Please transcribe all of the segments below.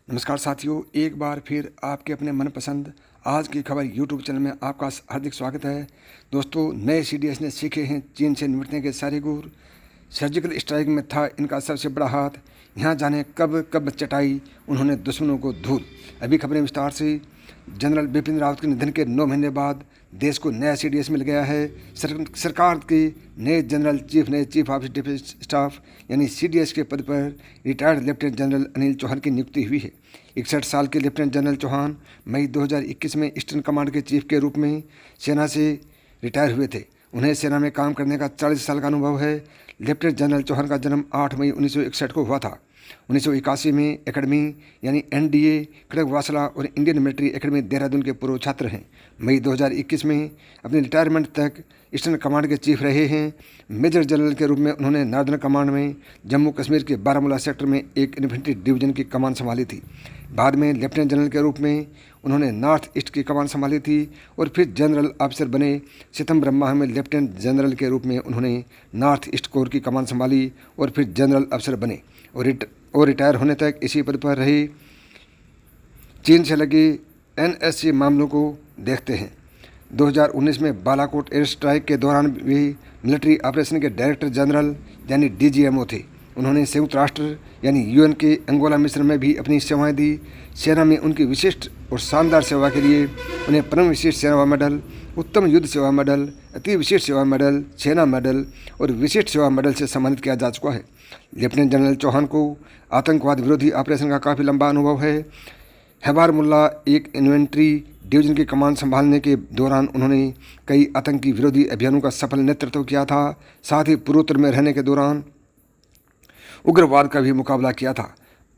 नमस्कार साथियों, एक बार फिर आपके अपने मनपसंद आज की खबर यूट्यूब चैनल में आपका हार्दिक स्वागत है। दोस्तों, नए सीडीएस ने सीखे हैं चीन से निपटने के सारे गुर। सर्जिकल स्ट्राइक में था इनका सबसे बड़ा हाथ। यहाँ जाने कब कब चटाई उन्होंने दुश्मनों को धूल। अभी खबरें विस्तार से। जनरल बिपिन रावत के निधन के 9 महीने बाद देश को नया सीडीएस मिल गया है। सरकार के नए general chief of defence staff यानी सीडीएस के पद पर retired lieutenant general Anil Chauhan की नियुक्ति हुई है। 61 साल के लेफ्टिनेंट जनरल चौहान मई 2021 में ईस्टर्न कमांड के चीफ के रूप में सेना से रिटायर हुए थे। उन्हें सेना में काम करने का 40 साल का अनुभव है। लेफ्टिनेंट जनरल चौहान का जन्म 8 मई 1961 को हुआ था। 1981 में एकेडमी यानी एनडीए खड़गवासला और इंडियन मिलिट्री एकेडमी देहरादून के पूर्व छात्र हैं। मई 2021 में अपने रिटायरमेंट तक ईस्टर्न कमांड के चीफ रहे हैं। मेजर जनरल के रूप में उन्होंने नॉर्दर्न कमांड में जम्मू कश्मीर के बारामूला सेक्टर में एक इन्फेंट्री डिवीजन की कमान संभाली थी। बाद में लेफ्टिनेंट जनरल के रूप में उन्होंने नॉर्थ ईस्ट की कमान संभाली थी और फिर जनरल ऑफिसर बने। सितंबर माह में लेफ्टिनेंट जनरल के रूप में उन्होंने नॉर्थ ईस्ट कोर की कमान संभाली और फिर जनरल ऑफिसर बने और रिटायर होने तक इसी पद पर रहे। चीन से लगे एनएससी मामलों को देखते हैं। 2019 में बालाकोट एयर स्ट्राइक के दौरान भी मिलिट्री ऑपरेशन के डायरेक्टर जनरल यानी डीजीएमओ थे। उन्होंने संयुक्त राष्ट्र यानी यूएन के अंगोला मिशन में भी अपनी सेवाएं दी। सेना में उनकी विशिष्ट और शानदार सेवा के लिए उन्हें परम विशिष्ट सेवा मेडल, उत्तम युद्ध सेवा मेडल, अति विशिष्ट सेवा मेडल, सेना मेडल और विशिष्ट सेवा मेडल से सम्मानित किया जा चुका है। लेफ्टिनेंट जनरल चौहान को आतंकवाद विरोधी ऑपरेशन का काफ़ी लंबा अनुभव है। हैबारमुल्ला एक इन्वेंट्री डिवीजन की कमान संभालने के दौरान उन्होंने कई आतंकी विरोधी अभियानों का सफल नेतृत्व किया था। साथ ही पूर्वोत्तर में रहने के दौरान उग्रवाद का भी मुकाबला किया था।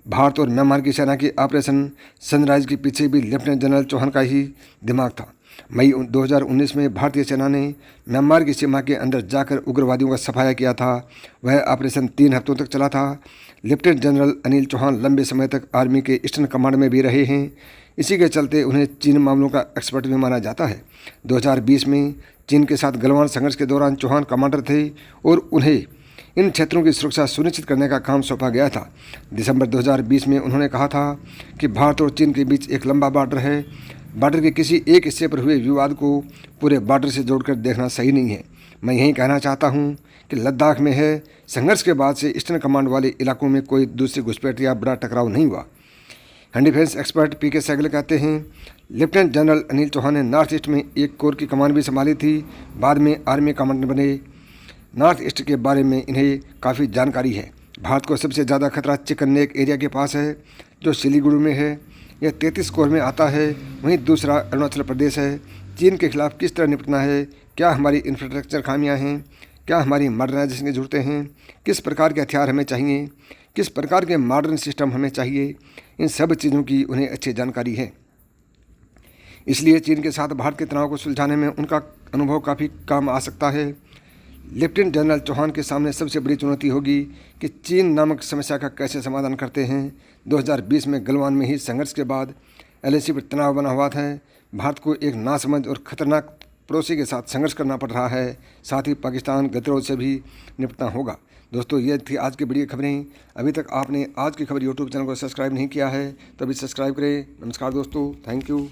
भारत और म्यांमार की सेना के ऑपरेशन सनराइज के पीछे भी लेफ्टिनेंट जनरल चौहान का ही दिमाग था। मई 2019 में भारतीय सेना ने म्यांमार की सीमा के अंदर जाकर उग्रवादियों का सफाया किया था। वह ऑपरेशन 3 हफ्तों तक चला था। लेफ्टिनेंट जनरल अनिल चौहान लंबे समय तक आर्मी के ईस्टर्न कमांड में भी रहे हैं। इसी के चलते उन्हें चीन मामलों का एक्सपर्ट भी माना जाता है। 2020 में चीन के साथ गलवान संघर्ष के दौरान चौहान कमांडर थे और उन्हें इन क्षेत्रों की सुरक्षा सुनिश्चित करने का काम सौंपा गया था। दिसंबर 2020 में उन्होंने कहा था कि भारत और चीन के बीच एक लंबा बॉर्डर है। बॉर्डर के किसी एक हिस्से पर हुए विवाद को पूरे बॉर्डर से जोड़कर देखना सही नहीं है। मैं यही कहना चाहता हूं कि लद्दाख में है संघर्ष के बाद से ईस्टर्न कमांड वाले इलाकों में कोई दूसरी घुसपैठ या बड़ा टकराव नहीं हुआ। डिफेंस एक्सपर्ट पीके सहगल कहते हैं, लेफ्टिनेंट जनरल अनिल चौहान ने नॉर्थ ईस्ट में एक कोर की कमान भी संभाली थी। बाद में आर्मी कमांडर बने। नॉर्थ ईस्ट के बारे में इन्हें काफ़ी जानकारी है। भारत को सबसे ज़्यादा खतरा चिकन नेक एरिया के पास है जो सिलीगुड़ी में है। यह 33 कोर में आता है। वहीं दूसरा अरुणाचल प्रदेश है। चीन के खिलाफ किस तरह निपटना है, क्या हमारी इंफ्रास्ट्रक्चर खामियां हैं, क्या हमारी मॉडर्नाइजेशन की ज़रूरतें हैं, किस प्रकार के हथियार हमें चाहिए, किस प्रकार के मॉडर्न सिस्टम हमें चाहिए, इन सब चीज़ों की उन्हें अच्छी जानकारी है। इसलिए चीन के साथ भारत के तनाव को सुलझाने में उनका अनुभव काफ़ी काम आ सकता है। लेफ्टिनेंट जनरल चौहान के सामने सबसे बड़ी चुनौती होगी कि चीन नामक समस्या का कैसे समाधान करते हैं। 2020 में गलवान में ही संघर्ष के बाद एलएसी पर तनाव बना हुआ था। भारत को एक नासमझ और ख़तरनाक पड़ोसी के साथ संघर्ष करना पड़ रहा है। साथ ही पाकिस्तान गतिरोध से भी निपटना होगा। दोस्तों, ये थी आज की बड़ी खबरें। अभी तक आपने आज की खबर यूट्यूब चैनल को सब्सक्राइब नहीं किया है तो अभी सब्सक्राइब करें। नमस्कार दोस्तों, थैंक यू।